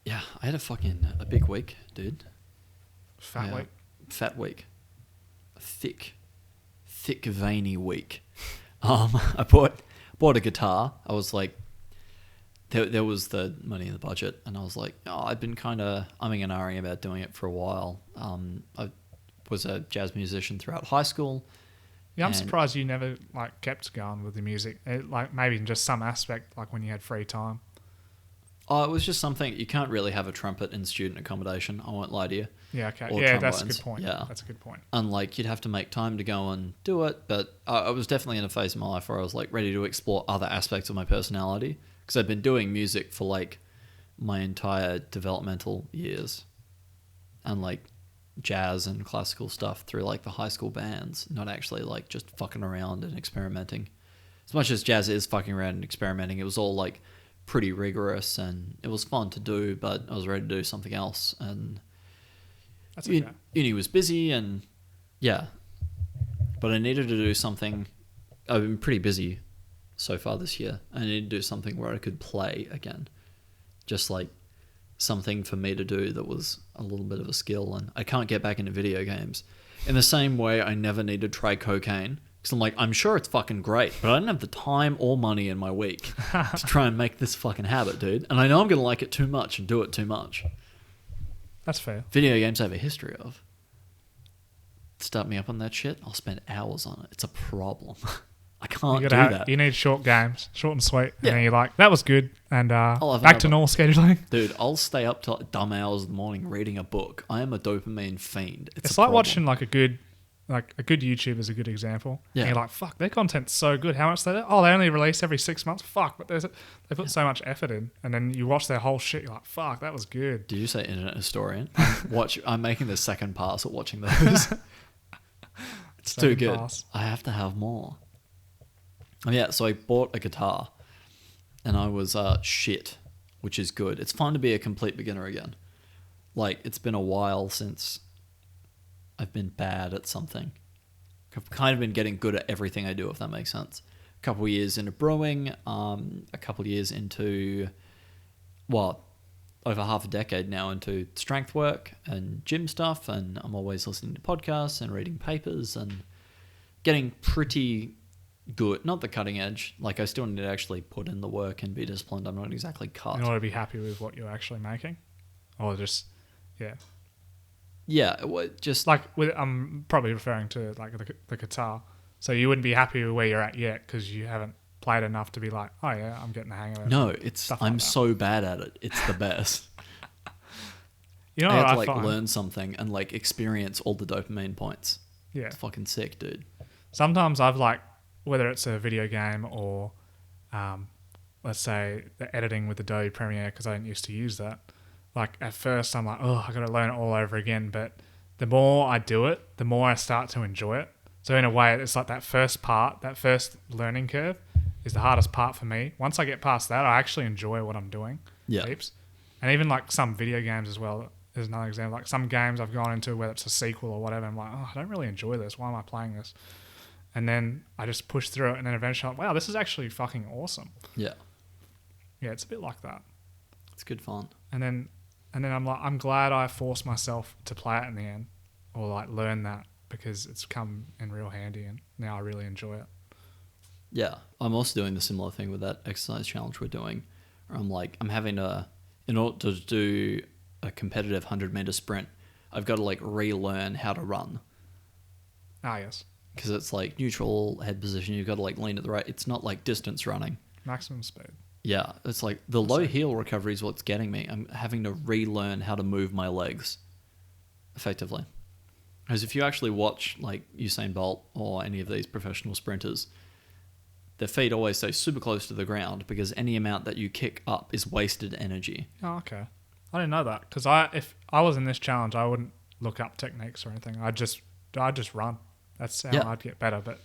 Speaker 2: Yeah, I had a big week, dude.
Speaker 1: Fat
Speaker 2: Yeah.
Speaker 1: week.
Speaker 2: Fat week. A thick, veiny week. I bought a guitar. I was like, there was the money in the budget, and I was like, I'd been kind of umming and ahhing about doing it for a while. I was a jazz musician throughout high school.
Speaker 1: Yeah, I'm
Speaker 2: And-
Speaker 1: surprised you never like kept going with the music. Like maybe in just some aspect, like when you had free time.
Speaker 2: Oh, it was just something. You can't really have a trumpet in student accommodation. I won't lie to you.
Speaker 1: Yeah, okay.
Speaker 2: Or
Speaker 1: Yeah, that's a
Speaker 2: trombones.
Speaker 1: good point.
Speaker 2: Yeah.
Speaker 1: That's a good point.
Speaker 2: Unlike, you'd have to make time to go and do it. But I was definitely in a phase of my life where I was, like, ready to explore other aspects of my personality. Because I've been doing music for, like, my entire developmental years. And, like, jazz and classical stuff through, like, the high school bands. Not actually, like, just fucking around and experimenting. As much as jazz is fucking around and experimenting, it was all, like, pretty rigorous and it was fun to do, but I was ready to do something else. And
Speaker 1: That's okay.
Speaker 2: uni was busy and but I needed to do something. I've been pretty busy so far this year. I needed to do something where I could play again, just like something for me to do that was a little bit of a skill. And I can't get back into video games in the same way I never need to try cocaine, because I'm like, I'm sure it's fucking great, but I don't have the time or money in my week to try and make this fucking habit, dude. And I know I'm gonna like it too much and do it too much.
Speaker 1: That's fair.
Speaker 2: Video games I have a history of. Start me up on that shit, I'll spend hours on it. It's a problem. I can't do that.
Speaker 1: You need short games, short and sweet.
Speaker 2: Yeah.
Speaker 1: And then you're like, that was good. And
Speaker 2: I'll have
Speaker 1: back to
Speaker 2: another.
Speaker 1: normal scheduling.
Speaker 2: Dude, I'll stay up till dumb hours in the morning reading a book. I am a dopamine fiend.
Speaker 1: It's
Speaker 2: a
Speaker 1: like
Speaker 2: problem.
Speaker 1: watching like a good YouTuber is a good example.
Speaker 2: Yeah.
Speaker 1: And you're like, fuck, their content's so good. How much they do? Oh, they only release every 6 months. Fuck, but they put so much effort in. And then you watch their whole shit. You're like, fuck, that was good.
Speaker 2: Did you say internet historian? I'm making the second pass at watching those. It's too
Speaker 1: Second
Speaker 2: good.
Speaker 1: pass.
Speaker 2: I have to have more. Yeah, so I bought a guitar and I was shit, which is good. It's fun to be a complete beginner again. Like, it's been a while since I've been bad at something. I've kind of been getting good at everything I do, if that makes sense. A couple of years into brewing, a couple of years into, over half a decade now into strength work and gym stuff, and I'm always listening to podcasts and reading papers and getting pretty good. Not the cutting edge. Like, I still need to actually put in the work and be disciplined. I'm not exactly cut.
Speaker 1: In order to be happy with what you're actually making. Or just, yeah.
Speaker 2: Yeah, just
Speaker 1: Like, I'm probably referring to like the guitar. So you wouldn't be happy with where you're at yet because you haven't played enough to be like, oh yeah, I'm getting the hang of it.
Speaker 2: no. I'm
Speaker 1: that.
Speaker 2: so bad at it. It's the best.
Speaker 1: You know
Speaker 2: I
Speaker 1: what
Speaker 2: have to
Speaker 1: I
Speaker 2: like
Speaker 1: find?
Speaker 2: learn something and like experience all the dopamine points.
Speaker 1: Yeah.
Speaker 2: It's fucking sick, dude.
Speaker 1: Sometimes I've like, whether it's a video game or, let's say the editing with Adobe Premiere, because I didn't used to use that. Like at first I'm like, oh, I got to learn it all over again. But the more I do it, the more I start to enjoy it. So in a way, it's like that first part, that first learning curve is the hardest part for me. Once I get past that, I actually enjoy what I'm doing.
Speaker 2: Yeah.
Speaker 1: Heaps. And even like some video games as well is another example. Like some games I've gone into, whether it's a sequel or whatever, I'm like, oh, I don't really enjoy this. Why am I playing this? And then I just push through it, and then eventually I'm like, wow, this is actually fucking awesome.
Speaker 2: Yeah.
Speaker 1: Yeah, it's a bit like that.
Speaker 2: It's good fun.
Speaker 1: And then And then I'm glad I forced myself to play it in the end, or like learn that, because it's come in real handy, and now I really enjoy it.
Speaker 2: Yeah, I'm also doing the similar thing with that exercise challenge we're doing. I'm having in order to do a competitive 100-meter sprint, I've got to like relearn how to run.
Speaker 1: Ah, yes.
Speaker 2: Because it's like neutral head position, you've got to like lean at the right. It's not like distance running.
Speaker 1: Maximum speed.
Speaker 2: Yeah, it's like the low heel recovery is what's getting me. I'm having to relearn how to move my legs effectively. Because if you actually watch like Usain Bolt or any of these professional sprinters, their feet always stay super close to the ground because any amount that you kick up is wasted energy.
Speaker 1: Oh, okay. I didn't know that, because if I was in this challenge, I wouldn't look up techniques or anything. I'd just run. That's how I'd get better. But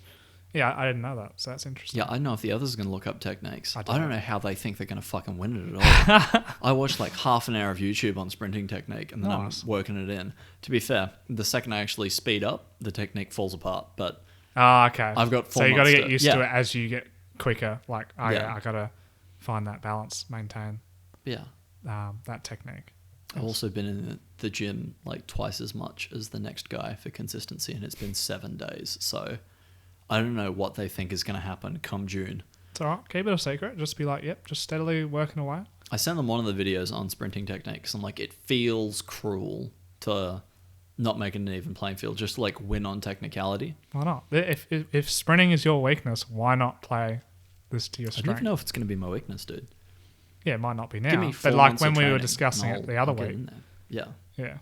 Speaker 1: yeah, I didn't know that, so that's interesting.
Speaker 2: Yeah, I don't know if the others are going to look up techniques. I
Speaker 1: don't
Speaker 2: don't know how they think they're going to fucking win it at all. I watched like half an hour of YouTube on sprinting technique, and then I'm working it in. To be fair, the second I actually speed up, the technique falls apart. But
Speaker 1: okay.
Speaker 2: I've got 4
Speaker 1: so you got
Speaker 2: months
Speaker 1: to get used to it as you get quicker. Like, I got to find that balance, maintain that technique.
Speaker 2: I've also been in the gym like twice as much as the next guy for consistency, and it's been 7 days. So I don't know what they think is going to happen come June.
Speaker 1: It's all right. Keep it a secret. Just be like, yep, just steadily working away.
Speaker 2: I sent them one of the videos on sprinting techniques. I'm like, it feels cruel to not make it an even playing field, just to like win on technicality.
Speaker 1: Why not? If sprinting is your weakness, why not play this to your strength?
Speaker 2: I don't even know if it's going to be my weakness, dude.
Speaker 1: Yeah, it might not be now.
Speaker 2: Give me 4
Speaker 1: but like
Speaker 2: months
Speaker 1: when
Speaker 2: of
Speaker 1: we were
Speaker 2: training,
Speaker 1: discussing it the other week.
Speaker 2: Yeah.
Speaker 1: Yeah.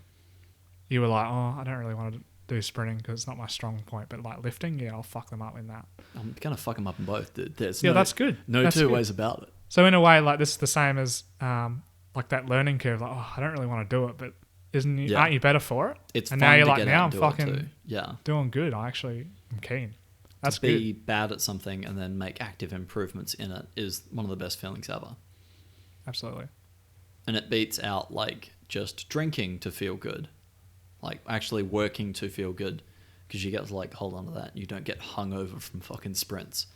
Speaker 1: You were like, oh, I don't really want to do sprinting because it's not my strong point. But like lifting, yeah, I'll fuck them up in that.
Speaker 2: I'm going to fuck them up in both, dude. There's
Speaker 1: that's good.
Speaker 2: That's two
Speaker 1: good.
Speaker 2: ways about it.
Speaker 1: So in a way, like this is the same as like that learning curve. Like, oh, I don't really want to do it, but aren't you better for it?
Speaker 2: It's
Speaker 1: and
Speaker 2: fun
Speaker 1: now you're
Speaker 2: to
Speaker 1: like,
Speaker 2: get
Speaker 1: now
Speaker 2: out
Speaker 1: I'm
Speaker 2: and do it
Speaker 1: fucking
Speaker 2: too.
Speaker 1: doing good. I actually am keen. That's
Speaker 2: to be
Speaker 1: good.
Speaker 2: bad at something and then make active improvements in it is one of the best feelings ever.
Speaker 1: Absolutely.
Speaker 2: And it beats out like just drinking to feel good, like actually working to feel good, because you get to like hold on to that. You don't get hungover from fucking sprints,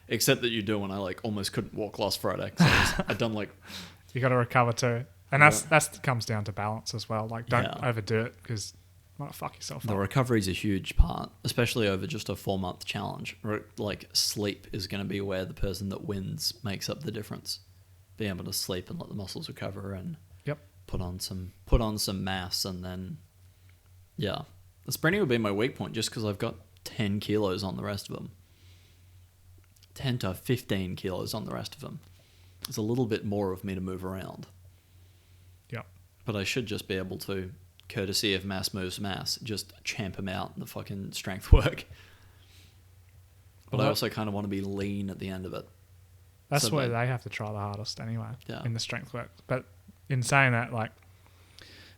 Speaker 2: except that you do when I like almost couldn't walk last Friday. I'd done like
Speaker 1: you got to recover too, and that's comes down to balance as well. Like don't overdo it because you might fuck yourself up.
Speaker 2: The recovery is a huge part, especially over just a 4-month challenge. Like sleep is going to be where the person that wins makes up the difference. Being able to sleep and let the muscles recover and put on some mass, and then the sprinting would be my weak point just because I've got 10 kilos on the rest of them. 10 to 15 kilos on the rest of them. There's a little bit more of me to move around.
Speaker 1: Yep.
Speaker 2: But I should just be able to, courtesy of mass moves mass, just champ them out in the fucking strength work. But I also kind of want to be lean at the end of it.
Speaker 1: That's where they have to try the hardest anyway in the strength work. But in saying that, like,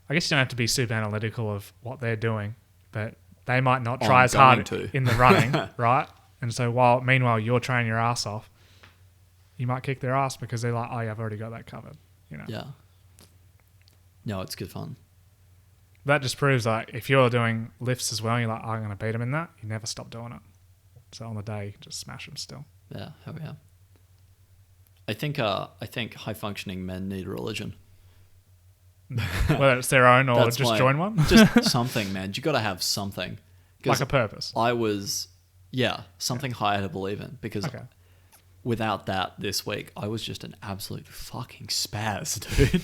Speaker 1: I guess you don't have to be super analytical of what they're doing, but they might not try as hard in the running, right? And so meanwhile you're training your ass off, you might kick their ass because they're like, oh yeah, I've already got that covered, you know?
Speaker 2: Yeah. No, it's good fun.
Speaker 1: That just proves like if you're doing lifts as well, you're like, oh, I'm going to beat them in that. You never stop doing it. So on the day, you can just smash them still.
Speaker 2: Yeah, hell yeah. I think high functioning men need a religion.
Speaker 1: Whether it's their own or just join one.
Speaker 2: Just something, man. You got to have something.
Speaker 1: Like a purpose.
Speaker 2: Something higher to believe in. Because without that this week, I was just an absolute fucking spaz, dude.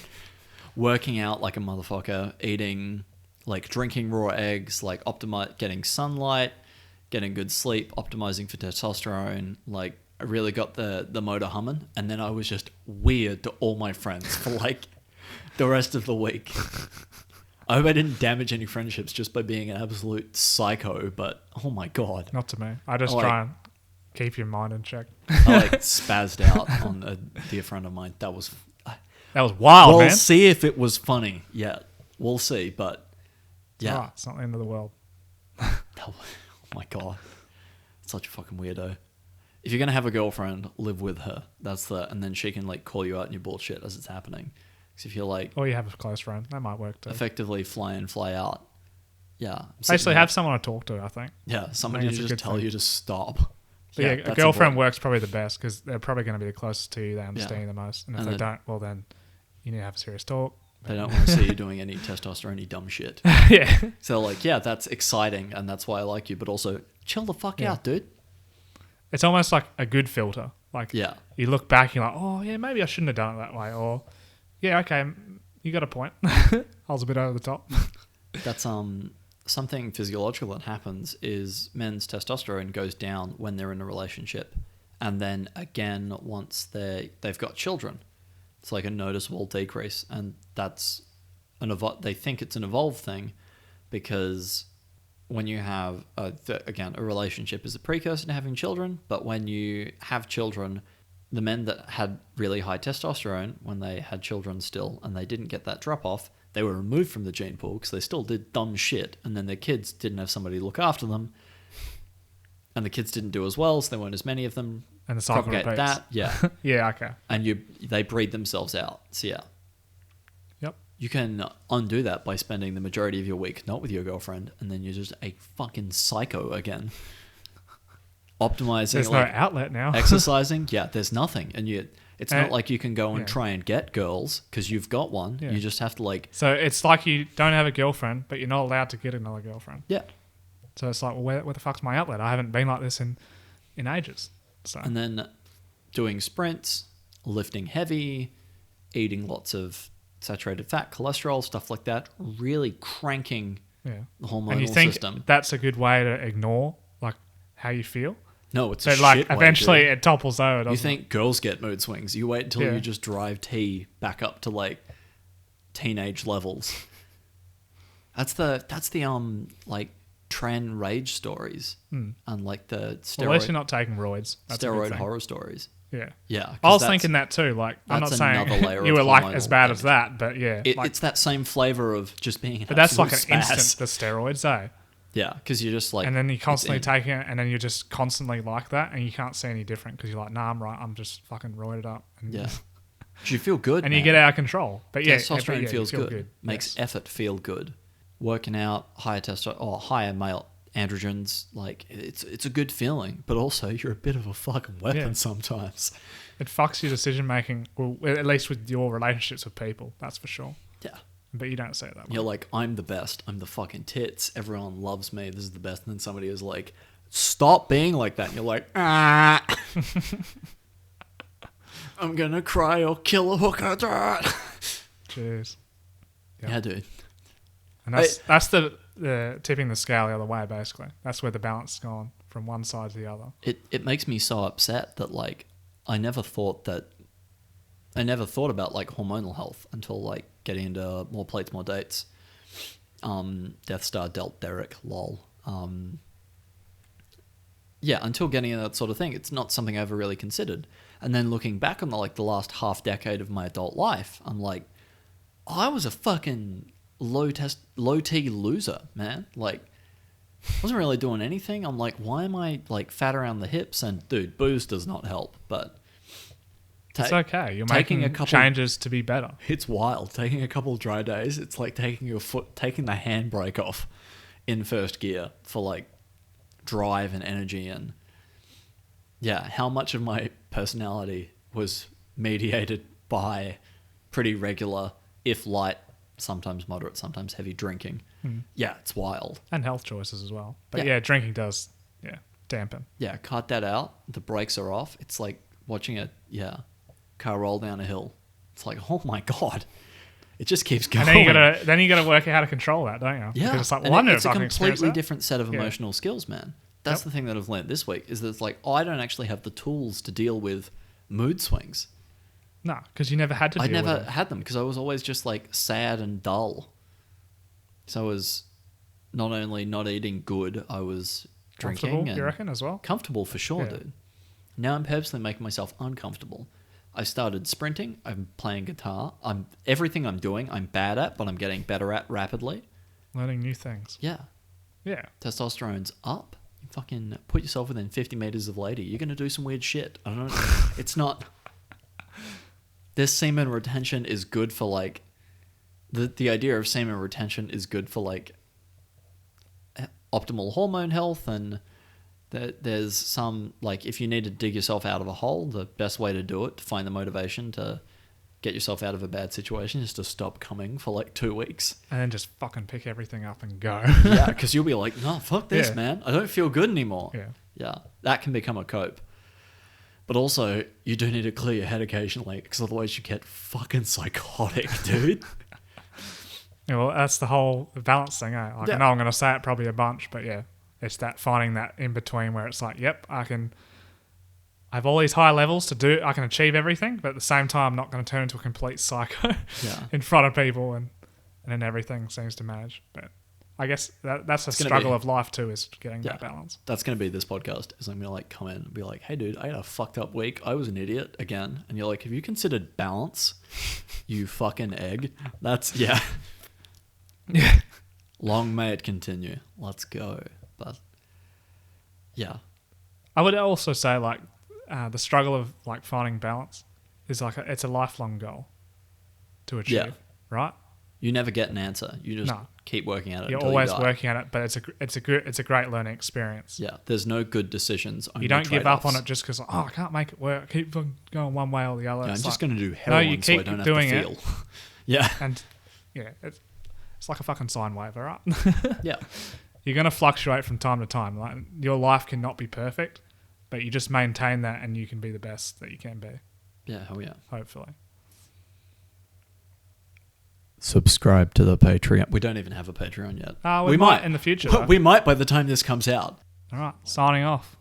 Speaker 2: Working out like a motherfucker, eating, like drinking raw eggs, like getting sunlight, getting good sleep, optimizing for testosterone, like I really got the motor humming, and then I was just weird to all my friends for like the rest of the week. I hope I didn't damage any friendships just by being an absolute psycho, but oh my God.
Speaker 1: Not to me. I just try and keep your mind in check.
Speaker 2: I like spazzed out on a dear friend of mine. That was
Speaker 1: wild, man.
Speaker 2: We'll see if it was funny. Yeah, we'll see, but yeah.
Speaker 1: It's not the end of the world.
Speaker 2: Oh my God. Such a fucking weirdo. If you're going to have a girlfriend, live with her. And then she can like call you out in your bullshit as it's happening. Because if you're like...
Speaker 1: Or you have a close friend. That might work too.
Speaker 2: Effectively fly in, fly out. Yeah.
Speaker 1: Basically have someone to talk to, I think.
Speaker 2: Yeah, somebody to just tell you to stop.
Speaker 1: Yeah, a girlfriend works probably the best because they're probably going to be the closest to you. They understand you the most. And if they don't, well then you need to have a serious talk.
Speaker 2: They don't want to see you doing any testosterone dumb shit.
Speaker 1: Yeah.
Speaker 2: So like, yeah, that's exciting and that's why I like you, but also chill the fuck out, dude. It's
Speaker 1: almost like a good filter. Like,
Speaker 2: yeah,
Speaker 1: you look back, you're like, oh yeah, maybe I shouldn't have done it that way, or yeah, okay, you got a point. I was a bit over the top.
Speaker 2: That's something physiological that happens is men's testosterone goes down when they're in a relationship, and then again once they've got children. It's like a noticeable decrease, and that's they think it's an evolved thing because when you have again, a relationship is a precursor to having children, but when you have children, the men that had really high testosterone when they had children still, and they didn't get that drop off, they were removed from the gene pool because they still did dumb shit, and then their kids didn't have somebody to look after them, and the kids didn't do as well, so there weren't as many of them.
Speaker 1: And the cycle repeats.
Speaker 2: That, yeah.
Speaker 1: Yeah, okay.
Speaker 2: And they breed themselves out. So yeah.
Speaker 1: Yep.
Speaker 2: You can undo that by spending the majority of your week not with your girlfriend, and then you're just a fucking psycho again. Optimizing.
Speaker 1: There's no outlet now.
Speaker 2: Exercising. Yeah, there's nothing. And it's not like you can go and try and get girls because you've got one. Yeah. You just have to like...
Speaker 1: So it's like you don't have a girlfriend, but you're not allowed to get another girlfriend.
Speaker 2: Yeah.
Speaker 1: So it's like, well, where the fuck's my outlet? I haven't been like this in ages. So.
Speaker 2: And then doing sprints, lifting heavy, eating lots of saturated fat, cholesterol, stuff like that, really cranking the hormonal
Speaker 1: and you think
Speaker 2: system.
Speaker 1: That's a good way to ignore like how you feel?
Speaker 2: No, it's
Speaker 1: so
Speaker 2: a
Speaker 1: like
Speaker 2: shit
Speaker 1: eventually
Speaker 2: way,
Speaker 1: it topples over. Doesn't
Speaker 2: you think girls get mood swings? You wait until
Speaker 1: you
Speaker 2: just drive T back up to like teenage levels. That's the like trend rage stories and like the steroid.
Speaker 1: Well, at least you're not taking roids. That's
Speaker 2: steroid horror stories.
Speaker 1: Yeah,
Speaker 2: yeah.
Speaker 1: I was thinking that too. Like, I'm not saying you were like as bad as that, but yeah,
Speaker 2: it's that same flavor of just being.
Speaker 1: But that's like an instant. The steroids, eh?
Speaker 2: Yeah, because you're just like,
Speaker 1: and then you're constantly taking it, and then you're just constantly like that, and you can't see any different because you're like, nah, I'm right. I'm just fucking roided up. And
Speaker 2: yeah. You feel good,
Speaker 1: and
Speaker 2: man.
Speaker 1: you get out of control. But yeah,
Speaker 2: testosterone feels good. Makes effort feel good. Working out, higher testosterone or higher male androgens, like it's a good feeling. But also, you're a bit of a fucking weapon sometimes.
Speaker 1: It fucks your decision making. Well, at least with your relationships with people, that's for sure.
Speaker 2: Yeah.
Speaker 1: But you don't say it that way.
Speaker 2: You're like, I'm the best. I'm the fucking tits. Everyone loves me. This is the best. And then somebody is like, stop being like that. And you're like, ah. I'm going to cry or kill a hooker.
Speaker 1: Jeez. Yep.
Speaker 2: Yeah, dude.
Speaker 1: And that's the tipping the scale the other way, basically. That's where the balance is gone from one side to the other.
Speaker 2: It makes me so upset that, like, I never thought about like hormonal health until like getting into More Plates, More Dates. Death Star dealt Derek, lol. Yeah, until getting into that sort of thing, it's not something I ever really considered. And then looking back on the last half decade of my adult life, I'm like, I was a fucking low T loser, man. Like, wasn't really doing anything. I'm like, why am I like fat around the hips? And dude, booze does not help, but
Speaker 1: it's okay. You're making a couple changes to be better.
Speaker 2: It's wild. Taking a couple dry days, it's like taking the handbrake off in first gear for like drive and energy. And yeah, how much of my personality was mediated by pretty regular, if light, sometimes moderate, sometimes heavy drinking. Yeah, it's wild.
Speaker 1: And health choices as well. But yeah, drinking does dampen.
Speaker 2: Yeah, cut that out. The brakes are off. It's like watching a car roll down a hill. It's like, oh my god, it just keeps going.
Speaker 1: And then you gotta work out how to control that, don't you?
Speaker 2: Yeah,
Speaker 1: because it's like,
Speaker 2: it's a completely different set of emotional skills, man. That's the thing that I've learned this week is that it's like, I don't actually have the tools to deal with mood swings.
Speaker 1: No, because you never had to.
Speaker 2: I never had them because I was always just like sad and dull. So I was not only not eating good, I was drinking.
Speaker 1: You reckon as well?
Speaker 2: Comfortable for sure, dude. Now I'm purposely making myself uncomfortable. I started sprinting. I'm playing guitar. Everything I'm doing, I'm bad at, but I'm getting better at rapidly.
Speaker 1: Learning new things.
Speaker 2: Yeah.
Speaker 1: Yeah.
Speaker 2: Testosterone's up. You fucking put yourself within 50 meters of lady. You're going to do some weird shit. I don't know. It's not... This semen retention is good for like... The idea of semen retention is good for like optimal hormone health, and there's some, like, if you need to dig yourself out of a hole, the best way to do it, to find the motivation to get yourself out of a bad situation is to stop coming for like 2 weeks.
Speaker 1: And then just fucking pick everything up and go.
Speaker 2: Yeah, because you'll be like, no, fuck this,
Speaker 1: Yeah.
Speaker 2: man. I don't feel good anymore.
Speaker 1: Yeah.
Speaker 2: Yeah, that can become a cope. But also, you do need to clear your head occasionally, because otherwise you get fucking psychotic, dude.
Speaker 1: Yeah, well, that's the whole balance thing, eh? Like,
Speaker 2: Yeah.
Speaker 1: I know I'm going to say it probably a bunch, but yeah, it's that finding that in between where it's like, yep, I have all these high levels to do, I can achieve everything, but at the same time, I'm not going to turn into a complete psycho
Speaker 2: Yeah.
Speaker 1: in front of people, and then everything seems to manage. But I guess that's a struggle of life too, is getting that balance.
Speaker 2: That's going to be this podcast, is I'm going to like come in and be like, hey dude, I had a fucked up week. I was an idiot again. And you're like, have you considered balance? You fucking egg. That's, yeah.
Speaker 1: Yeah.
Speaker 2: Long may it continue. Let's go. But yeah.
Speaker 1: I would also say like the struggle of like finding balance is like it's a lifelong goal to achieve, right?
Speaker 2: You never get an answer. You just
Speaker 1: No.
Speaker 2: keep working at it.
Speaker 1: You're
Speaker 2: until
Speaker 1: always
Speaker 2: you die.
Speaker 1: working at it, but it's a great learning experience.
Speaker 2: Yeah, there's no good decisions. Only
Speaker 1: You don't give up on
Speaker 2: trade-offs.
Speaker 1: it just because I can't make it work. I keep going one way or the other.
Speaker 2: Yeah, I'm
Speaker 1: It's
Speaker 2: just
Speaker 1: like-
Speaker 2: going to do heroin
Speaker 1: you
Speaker 2: so I
Speaker 1: keep
Speaker 2: don't have
Speaker 1: doing
Speaker 2: to
Speaker 1: it.
Speaker 2: feel. Yeah.
Speaker 1: And yeah, it's like a fucking sine wave, all right?
Speaker 2: Yeah.
Speaker 1: You're going to fluctuate from time to time. Like your life cannot be perfect, but you just maintain that and you can be the best that you can be,
Speaker 2: Yeah, hell yeah.
Speaker 1: hopefully.
Speaker 2: Subscribe to the Patreon. We don't even have a Patreon yet.
Speaker 1: We might in the future, though.
Speaker 2: We might by the time this comes out.
Speaker 1: All right, signing off.